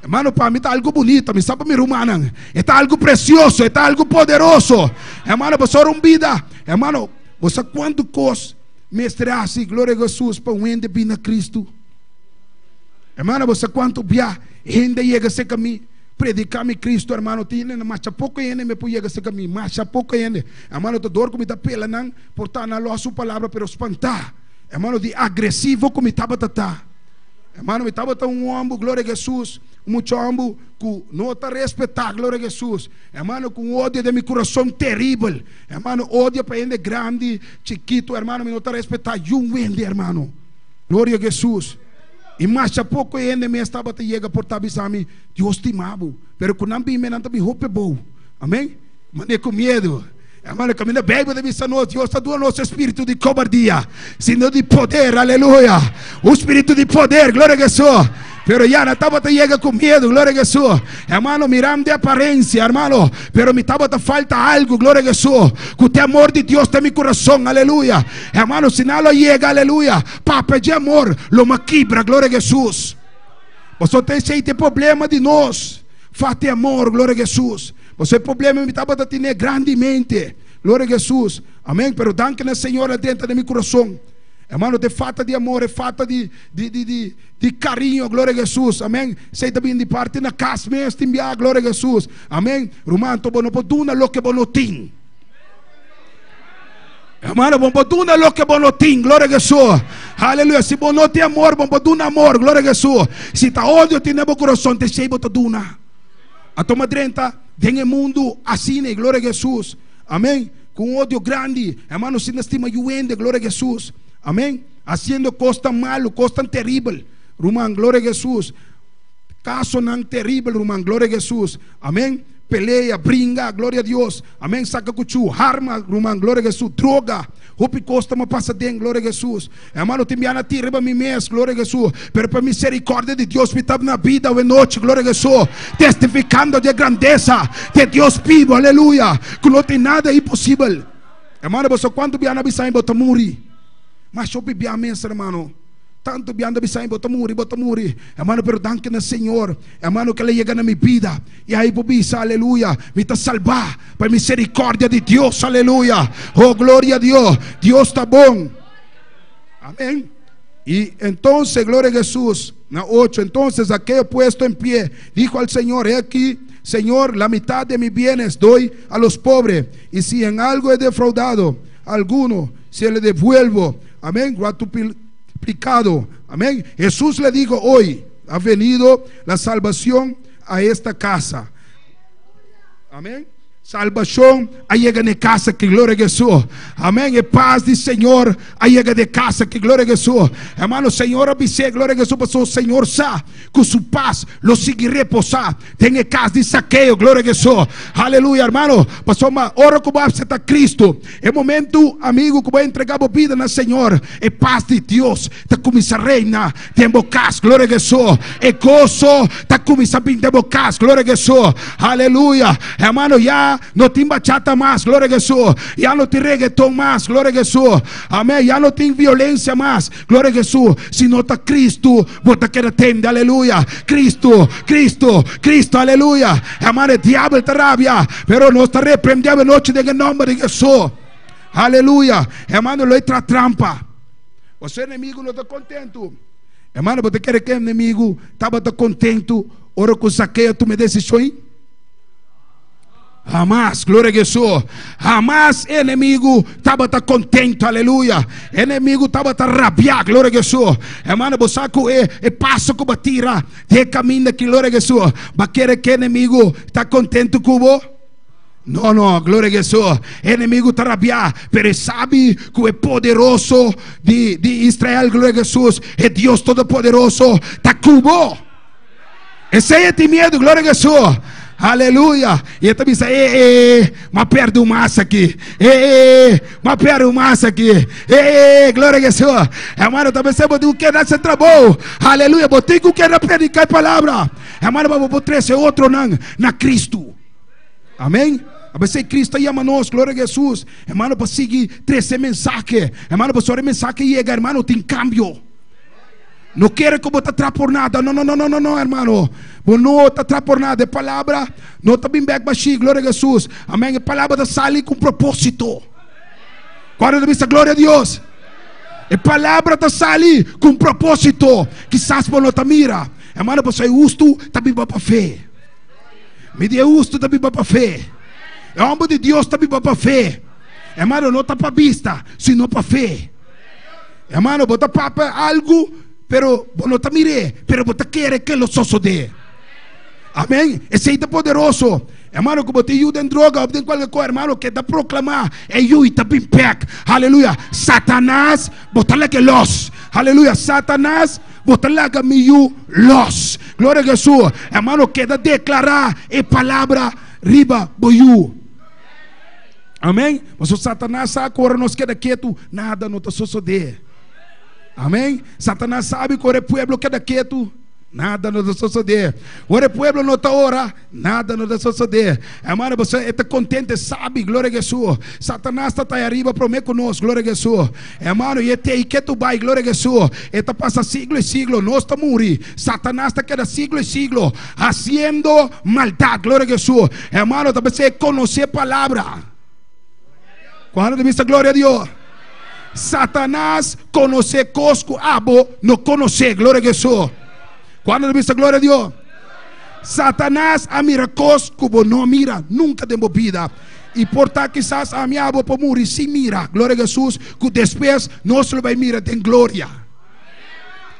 Hermano, para mí está algo bonito, me sabe mi rumana, está algo precioso, está algo poderoso, hermano, pues ahora un vida, hermano, você quanto cos mestre assim, glória a Jesus, para um ende vir a Cristo. Hermano, você quanto via gente chega a ser caminho, predicar-me Cristo, hermano, tiene mas pouco gente me pode chegar a ser caminho, mas pouco gente, hermano, tu dor como está pela não, portar na loja sua palavra, pero espantar, hermano, de agressivo como estava tatá, hermano, me estava um homem, glória a Jesus, muito homem que não está respeitar, glória a Jesus, hermano, com ódio de meu coração terrível, hermano, ódio para gente grande, chiquito, hermano, me não está respeitar, vende, hermano, glória a Jesus. E mais a pouco ainda me estava te chega por tabisami, Deus te amava, pero com não bem me não me roupa bom, amém? Mas nem com medo, hermano, caminha bem de vista nós, Deus está dando nosso espírito de cobardia, sino de poder, aleluia, o espírito de poder, glória a Jesus. Pero ya no estaba te llega con miedo, gloria a Jesús, hermano, mirando de apariencia, hermano, pero me estaba te falta algo, gloria a Jesús, que usted amor de Dios está en mi corazón, aleluya, hermano, si nada llega, aleluya, papá de amor, lo maquibra, gloria a Jesús. Vosotros tem problema de nós, fate amor, glória a Jesus. Você problema me estava te tener grandemente, glória a Jesus, amém, pero danke na Senhora dentro de mi coração. Hermano, te falta de amor, falta de carinho, glória a Jesus, amém? Sei também de parte na casa mesmo, te enviar, glória a Jesus, amém? Romano, tu não pode dar o que você tem. Hermano, vamos dar o que você tem, glória a Jesus, aleluia. Se você não tem amor, vamos dar amor, glória a Jesus. Se está ódio, tem no coração, te sei, você dar. A toma 30, tem o mundo assim, glória a Jesus, amém? Com ódio grande, hermano, sin estima lluende, glória a Jesus, amém? Haciendo cosas malo, cosas terrible, Román, glória a Jesus. Caso não terrível, Román, glória a Jesus, amém? Pelea, brinca, glória a Deus, amém? Saca cuchu, arma, Román, glória a Jesus. Droga, hopi costa me passa dentro, glória a Jesus. Hermano, te enviar a ti, reba mi mes, glória a Jesus. Pero por misericórdia de Deus, me está na vida hoje noite, glória a Jesus. Testificando de grandeza de Deus vivo, aleluia. Que não tem nada impossível. Hermano, você quando viana bisai bota muri. Mas eu bebi a mesa, hermano. Tanto vianda bisai bota muri. Hermano, pero danke na Senhor. Hermano, que ele chega na minha vida. E aí, bobisa, aleluia. Me está salvar por misericórdia de Deus, aleluia. Oh, glória a Deus. Deus está bom. Amém. Y entonces, gloria a Jesús, na 8, entonces aquel puesto en pie dijo al Señor: he aquí, Señor, la mitad de mis bienes doy a los pobres, y si en algo he defraudado a alguno, se le devuelvo, amén, cuatuplicado, amén. Jesús le dijo: hoy ha venido la salvación a esta casa, amén. Salvação llega de casa, que glória a Jesus, amém. E paz do Senhor llega de casa, que glória a Jesus, hermano. Senhor avise, glória a Jesus, pastor. O Senhor sabe com sua paz lo seguiré reposar. Tem casa de saqueio, glória a Jesus, aleluia, hermano. Pastor, ora como está Cristo. É momento, amigo, que vai entregar a vida na Senhor. E paz de Deus está começando a reinar. Tem casa, glória a Jesus. E gozo está começando a casa, glória a Jesus, aleluia, hermano. Já não tem bachata mais, glória a Jesus. Já não tem reggaeton mais, glória a Jesus, amém. Já não tem violência mais, glória a Jesus. Se não está Cristo, você quer atender, aleluia. Cristo, aleluia. Hermano, o diabo está rabia, pero nós está repreendendo a noite em nome de Jesus, aleluia. Hermano, ele entra trampa. Você inimigo não está contento, hermano. Você quer que o inimigo estava contento? Ora com saqueio, tu me decisões. Jamás, glória a Jesus. Jamás inimigo estava contente, aleluia. Inimigo estava rabiar, glória a Jesus. Hermano, você é passo que batira de caminho aqui, glória a Jesus. Vai querer que inimigo está contente com você? Não, glória a Jesus. Inimigo está rabiar, mas sabe que o poderoso de Israel, glória a Jesus, é Deus Todo-Poderoso, está com você. Esse é o medo, glória a Jesus. Aleluia. E ele também diz: mas perdo massa aqui. Mas perdo massa aqui. Glória a Jesus. Hermano, também você pode que nasce trabalho. Aleluia. Botei que quer predicar a palavra. Hermano, vamos botar esse outro na Cristo. Amém. A você Cristo chama nós, glória a Jesus. Hermano, para seguir 13 mensagens. Hermano, para sua mensagem chega, hermano, tem cambio. Não quero que você atrás por nada. Não, hermano. Não está atrás por nada. A palavra não está bem baixinho. Glória a Jesus. Amém. A palavra está saindo com propósito. Quando você glória a Deus. A palavra está saindo com propósito. Quizás você não está mira. Hermano, você é justo, está bem para fé. Me dê justo, está bem para fé. É o homem de Deus, está bem para fé. Hermano, não está para vista, sino para fé. Hermano, você está para algo, pero não está mire, pero você quer que lo suceda. Amém? Esse é poderoso. Hermano, que você ajuda em droga, ou em qualquer coisa, hermano, que dá proclamar, é eu e está bem pec. Aleluia. Satanás, botar lá que los. Aleluia. Satanás, botar lá que meio los. Glória a Jesus. Hermano, que dá declarar a palavra riba boiú. Amém? Mas o Satanás sabe que agora nós queda quieto, nada não está suceder. Amém? Satanás sabe que o povo queda quieto, nada não está suceder. O povo não está ora, nada não está suceder. Hermano, você está contente, sabe, glória a Jesus. Satanás está aí arriba, promete conosco, glória a Jesus. Hermano, e que tu vai, glória a Jesus. Está passa siglo e siglo, nós está morrer. Satanás está queda siglo e siglo, haciendo maldade, glória a Jesus. Hermano, também você conhecer a palavra. Quando de vista, glória a Deus. Satanás conoce cosco abo, no conoce, gloria a Jesús. ¿Cuándo viste gloria a Dios? Satanás a mira cosco, no mira, nunca tem vida. E portar quizás a minha abo para morir, se mira, glória a Jesus, que depois nós lo vai mirar tem glória.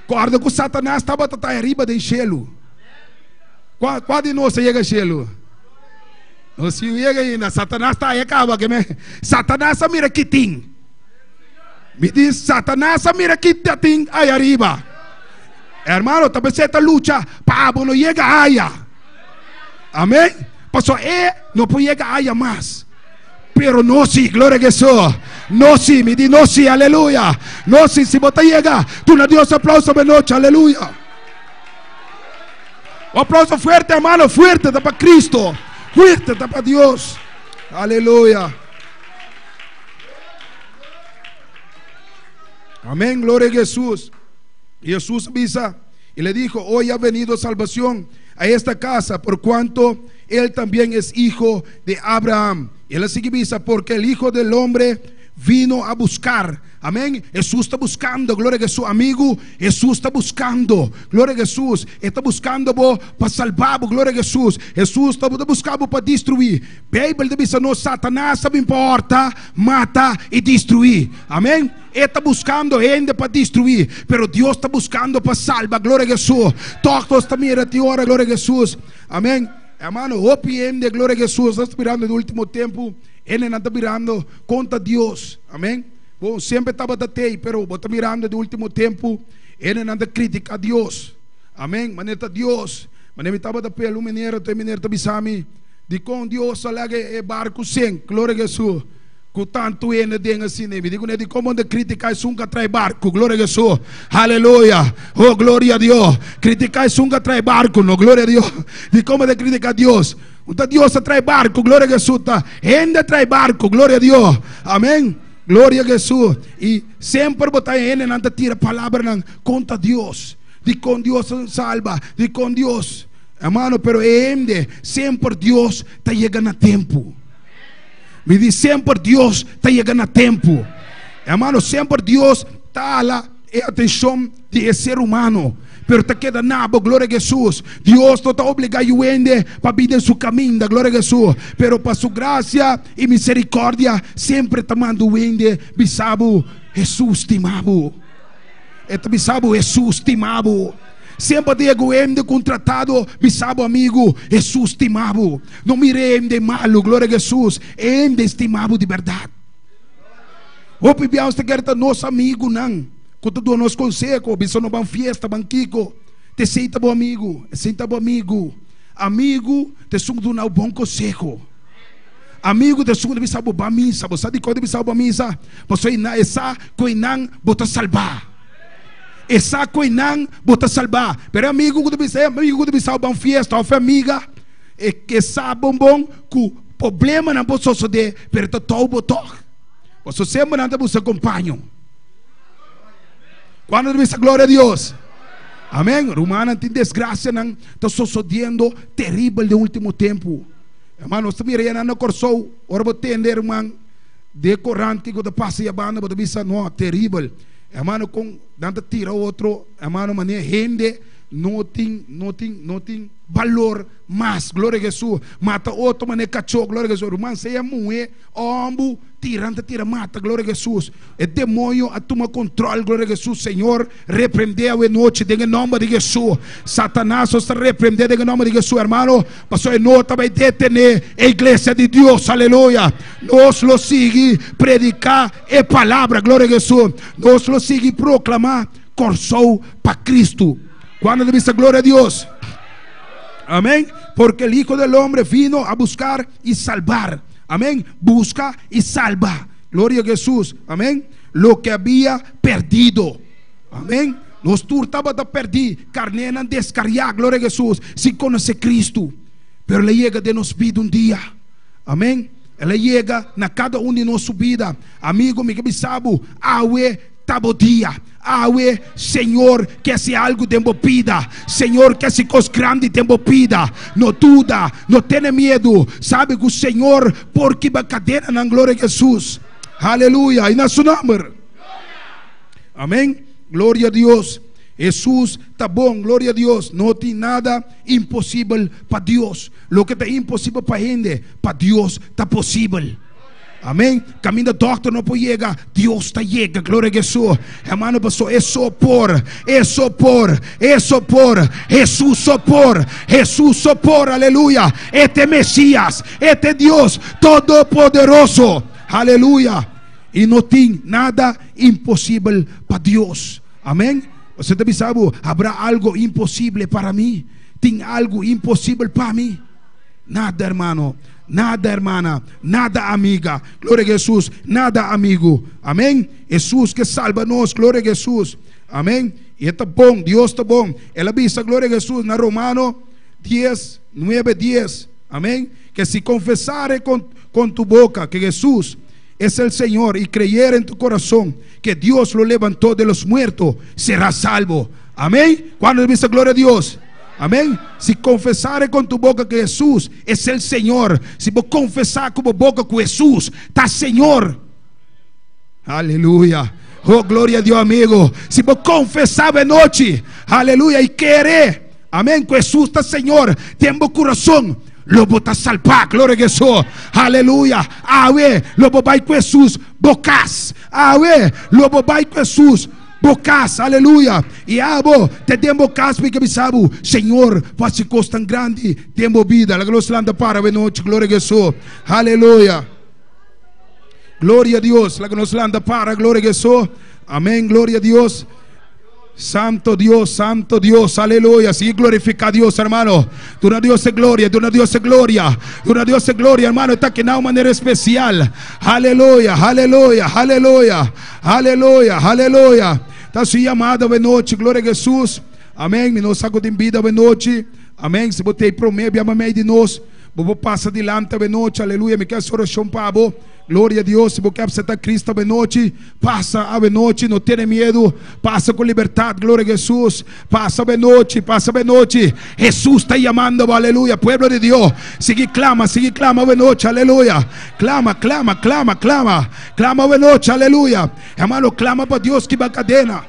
Guarda que Satanás estava arriba do cielo. Qual de nós chega ao cielo? Não se chega ainda, Satanás está aí, acaba que me. Satanás mira que tem. Me diz, Satanás mira que tem aí arriba. Hermano, talvez esta luta, Pablo não chega allá. Amém? Pastor, não pode chegar allá mais. Pero no sí, gloria a Jesús. No sí, me di no sí, aleluya. No sí, si vos te llega, tú le Dios aplauso de noche, aleluya. Un aplauso fuerte, hermano, fuerte para Cristo. Fuerte para Dios. Aleluya. Amén, gloria a Jesús. Y Jesús avisa y le dijo: hoy ha venido salvación a esta casa, por cuanto él también es hijo de Abraham. Y él sigue avisa, porque el Hijo del Hombre vino a buscar. Amén. Jesús está buscando, gloria a Jesús, amigo. Jesús está buscando, gloria a Jesús. Está buscando para salvar, gloria a Jesús. Jesús está buscando para destruir. Bíblia diz: no, Satanás não importa, mata e destruir. Amém. Ele está buscando ainda para destruir, pero Deus está buscando para salvar, glória a Jesus. Todos está mirando ora, glória a Jesus. Amém. Hermano, OPM de glória a Jesus, está mirando no último tempo. Ele não está mirando contra Deus. Amém. Bom, sempre estava datei, pero está mirando no último tempo. Ele não está criticando a Deus. Amém. Maneta Deus. Maneta estava da pelo mineiro, tem mineiro tabisami. De com Deus alaga é barco sem, glória a Jesus. Com tanto ene denga assim, me digo né de como de criticar sunga trai barco, glória a Jesus. Aleluia. Oh, glória a Deus. Criticar sunga trai barco, no, glória a Deus. De como de criticar a Deus. Então Deus trai barco, glória a Jesus. Ainda trai barco, glória a Deus. Amém. Glória a Jesus. E sempre botar ene nanta tira palavra nan contra Deus. De com Deus salva, de com Deus. Hermano, pero sempre Deus está chegando a tempo. Me diz, sempre Deus está chegando a tempo. Hermano, sempre Deus está lá em atenção de ser humano. Pero te queda nada, glória a Jesus. Deus não está obrigado a para vir em seu caminho, glória a Jesus. Pero para sua graça e misericórdia, sempre está mandando bisabo Jesus estimado. Este bisabo Jesus estimado. Sempre digo de contratado, bisabo amigo, Jesus estimado. Não mire de malo, glória a Jesus. De estimado de verdade. O pibião está querendo nosso amigo, não. Quando tu nos consegue, bisou no ban fiesta, banquico. Te seita bom amigo, seita bom amigo. Amigo, te sundo um bom conselho. Amigo, te sundo bisabo ba misa. Você sabe quando bisabo ba misa? Você na essa coinan bota salvar. Essa coinan bota salvar. Pero amigo, quando bisabo ban fiesta, ou amiga, é que sabe bom que problema não pode suceder, pero tu todo botou. Você sempre não te acompanha. Quando diz glória a Deus. Amém. Romana tem desgraça não está sucedendo terrível de último tempo. Hermano, você mira aí na corso, ora vou entender, irmão, de corrente que passa e a banda, você diz não, terrível. Hermano, com dando tira outro, hermano, mané rende, não tem valor mais, glória a Jesus. Mata outro, mané cachorro, glória a Jesus. Irmão, se é mulher, ombo, tira, mata, glória a Jesus. É demônio a tomar controle, glória a Jesus. Senhor, repreendeu em noite, em nome de Jesus. Satanás está repreendendo em nome de Jesus, hermano. Pastor, nota vai detener a igreja de Deus, aleluia. Nós lo sigue predicar a palavra, glória a Jesus. Nós lo sigue proclamar, corçou para Cristo. Quando dice glória a Deus. Amém. Porque el Hijo del Hombre vino a buscar y salvar. Amén. Busca y salva. Gloria a Jesús. Amén. Lo que había perdido. Amén. Nos turtaba de perder. Carnena descarriar. Gloria a Jesús. Sin conocer Cristo. Pero le llega de nos vida un día. Amén. Ele llega na cada de nossa vida. Amigo, me que sabe. Awe tabodia. Awe, Senhor, que se algo de pida. Senhor, que se coisa grande de pida. Não duda, não tenha medo. Sabe que o Senhor, porque vai cadeira na glória de Jesus. Aleluia. E na seu nome. Amém? Glória a Deus. Jesus tá bom, glória a Deus. Não tem nada impossível para Deus. Lo que está impossível para gente, para Deus está possível. Amém? Caminho do doctor não pode chegar, Deus está chega, glória a Jesus. Hermano, pastor, é sopor, Jesus sopor, aleluia. Este Messias, este Deus Todo-Poderoso, aleluia. E não tem nada impossível para Deus. Amém? Você também sabe, haverá algo impossível para mim? Tem algo impossível para mim? Nada, hermano. Nada, hermana, nada, amiga, glória a Jesus, nada, amigo, amém? Jesus que salva-nos, glória a Jesus, amém? E está bom, Deus está bom. Ela diz, glória a Jesus, na Romano 10, 9, 10, amém? Que se confesare con tu boca que Jesús es el Señor y creyere en tu corazón que Dios lo levantó de los muertos, serás salvo, amén. ¿Cuándo dice gloria a Dios? Amém? Se confessar com tu boca que Jesus é o Senhor, se você confessar com a boca que Jesus está Senhor, aleluia, oh glória a Deus, amigo. Se você confessar de noite, aleluia, e querer, amém, que Jesus está Senhor, tem o coração, lo botar salvar, glória a Jesus, aleluia. Awe, lo botar com Jesus, bocas, awe, lo botar com Jesus. Bocas, aleluia. E abo, te demos bocas porque me sabe, Senhor, faz coisa tão grande, temos vida. La glória anda para a noite, glória a Jesus, aleluia. Glória a Deus, la glória anda para, glória a Jesus, amém, glória a Deus. Santo Dios, aleluya. Sigue glorifica a Dios, hermano. De una Dios es gloria, de una Dios es gloria, de una Dios es gloria, hermano. Está aquí de una manera especial. Aleluya, aleluya, aleluya, aleluya, aleluya. Está su llamada de noche, gloria a Jesús. Amém. Me nos saco de vida de noche. Amém. Se você promete, amém de nós. Vou passar adiante de noite, aleluia. Me quero oração para você. Glória a Deus. Se você quer aceitar Cristo de noite, passa a noite, não tenha medo, passa com liberdade, glória a Jesus. Passa de noite, passa de noite. Jesus está chamando, aleluia. Pueblo de Deus, sigue clama de noite, aleluia. Clama, clama, clama, clama, clama de noite, aleluia. Hermano, clama para Deus que vai cadena.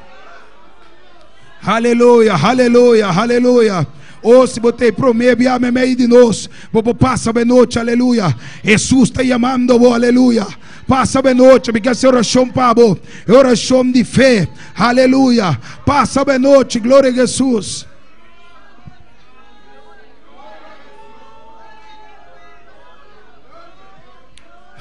Aleluia, aleluia, aleluia. Oh, se você promete, amém de nós, você passa a noite, aleluia. Jesus está chamando, aleluia. Passa a noite, me quer ser oração para você, oração de fé, aleluia. Passa a noite, glória a Jesus.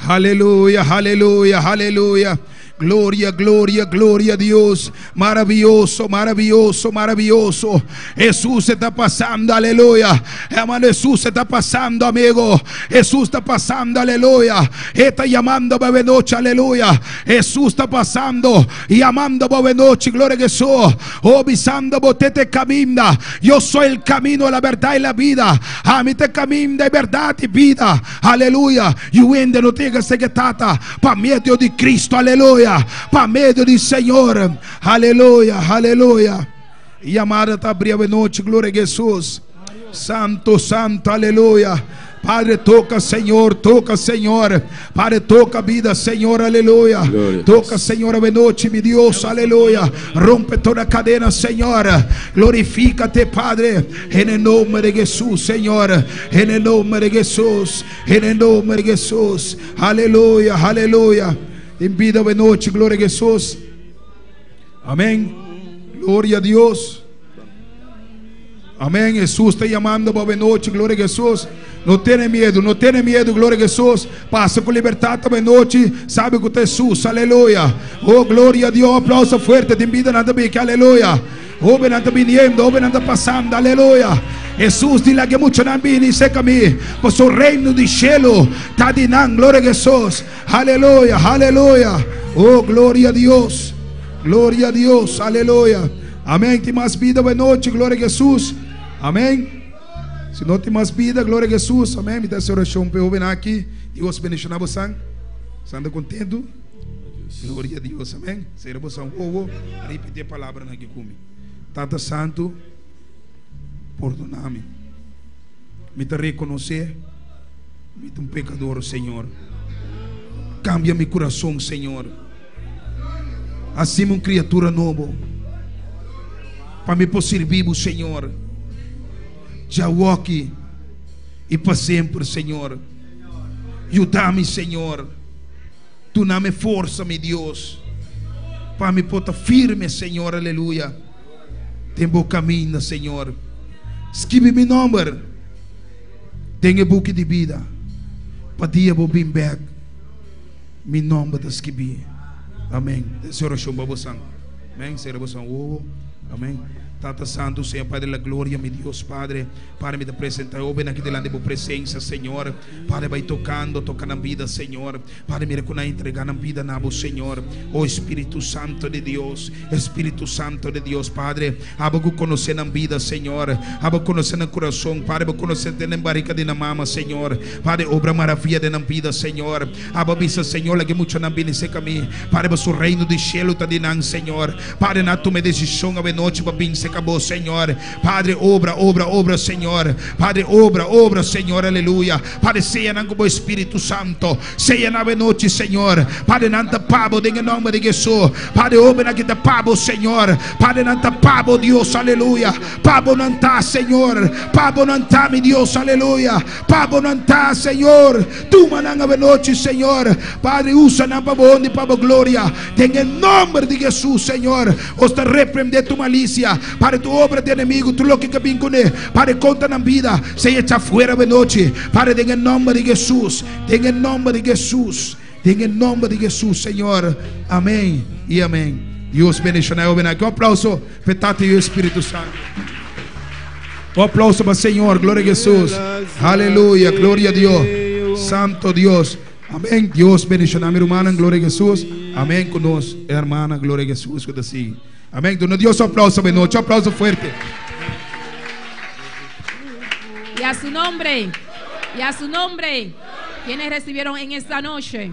Aleluia, aleluia, aleluia. Gloria, gloria, gloria a Dios. Maravilloso, maravilloso, maravilloso. Jesús está pasando, aleluya. Hermano, Jesús está pasando, amigo. Jesús está pasando, aleluya. Está llamando a noche, aleluya. Jesús está pasando y llamando a noche, gloria a Jesús. Oh, visando botete camina. Yo soy el camino, la verdad y la vida. A mí te camina de verdad y vida, aleluya. Y uende no tenga secretata para medio de Cristo, aleluya. Para meio do Senhor, aleluia, aleluia. E amada está abrindo a noite, glória a Jesus. Santo, santo, aleluia. Padre, toca, Senhor, Padre, toca a vida, Senhor, aleluia. Toca, Senhor, a noite, meu Deus, aleluia. Rompe toda a cadena, Senhor. Glorifica-te, Padre, em nome de Jesus, Senhor. Em nome de Jesus, em nome de Jesus, aleluia, aleluia. Em vida de noite, glória a Jesus. Amém. Glória a Deus. Amém. Jesus está chamando para noite, glória a Jesus. Não tenha medo, não tenha medo, glória a Jesus. Passa com liberdade de noite. Sabe que Jesus, aleluia. Oh, glória a Deus. Um aplauso forte. Tem vida nada bem, aleluia. Oh, ven anda viniendo, oh, ven anda pasando, aleluia. Jesus diz que mucho não vini seca me, pois o reino do cielo está dinando, glória a Jesus, aleluia, aleluia. Oh, glória a Deus, aleluia. Amém. Tem mais vida de noite, glória a Jesus, amém. Se não tem mais vida, glória a Jesus, amém. Me dá essa oração para eu vir aqui. Deus bendiga você. Você anda contento? Glória a Deus, amém. Será você um pouco, repetir a palavra aqui comigo. Tata Santo, perdona-me. Me te reconhecer, me te um pecador, Senhor. Cambia meu coração, Senhor. Assim uma criatura nova. Para me poder servir o Senhor. Já aqui e para sempre, Senhor. Ajuda-me, Senhor. Tu não me força, meu Deus. Para me poder firme, Senhor, aleluia. Tem bom caminho, Senhor. Escreve meu nome. Tenha book de vida. Para dia vou vir back. Meu nome da escrever. Amém. Senhor, Shombabosan. Amém. Senhor, amém. Tata Santo, Senhor, Padre da glória, meu Deus, Padre, para me apresentar, eu venho aqui delante da presença, Senhor, Padre, vai tocando na vida, Senhor, Padre, me reconhece entregar na vida, na Senhor, oh Espírito Santo de Deus, Padre, abo conhecer na vida, Senhor, abo conhecer no coração, Padre, abo conhecer na barriga de na mama, Senhor, Padre, obra maravilha de na vida, Senhor, abo visa, Senhor, que muito na vida se caminho, Padre, o reino do céu está de nan, Senhor, Padre, na tua decisão, a noite, para vir acabou, Senhor. Padre, obra, Senhor. Padre, obra, Senhor, aleluia. Padre, seja na como Espírito Santo, seja na noite, Senhor. Padre, nanta pabo, em nome de Jesus. Padre, obra aqui da pabo, Senhor. Padre, nanta pabo, Deus, aleluia. Pabo nanta, Senhor. Pabo nanta, meu Deus, aleluia. Pabo nanta, Senhor. Tu mananga noite, Senhor. Padre, usa na pabo onde pabo glória. Em nome de Jesus, Senhor. Os te repreende tu malícia. Para tu obra de inimigo, tu lo que vem com ele, para conta na vida, se echa fuera de noite, para em nome de Jesus, em nome de Jesus, em nome de Jesus, Senhor, amém e amém. Deus bendiga. Um aplauso para Tati e o Espírito Santo. Um aplauso para o Senhor, glória a Jesus, aleluia, glória a Deus, Santo Deus, amém. Deus bendiga a minha irmã, glória a Jesus, amém. Conosco, irmã, glória a Jesus, que assim. Amén. Dios aplauso, un aplauso fuerte. Y a su nombre, quienes recibieron en esta noche,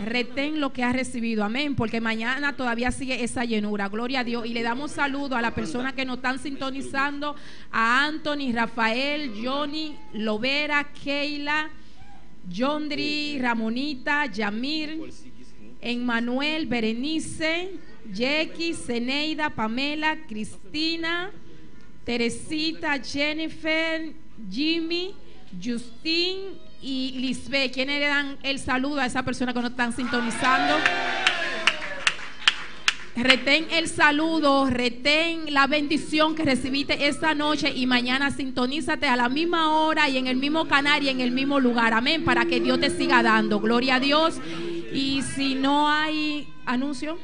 retén lo que has recibido, amén, porque mañana todavía sigue esa llenura, gloria a Dios. Y le damos saludo a las personas que nos están sintonizando, a Anthony, Rafael, Johnny, Lovera, Keila, Yondri, Ramonita, Yamir, Emmanuel, Berenice, Jackie, Zeneida, Pamela, Cristina, Teresita, Jennifer, Jimmy, Justin y Lisbeth. ¿Quiénes le dan el saludo a esa persona que nos están sintonizando? Retén el saludo, retén la bendición que recibiste esta noche y mañana sintonízate a la misma hora y en el mismo canal y en el mismo lugar, amén, para que Dios te siga dando, gloria a Dios. Y si no hay anuncio,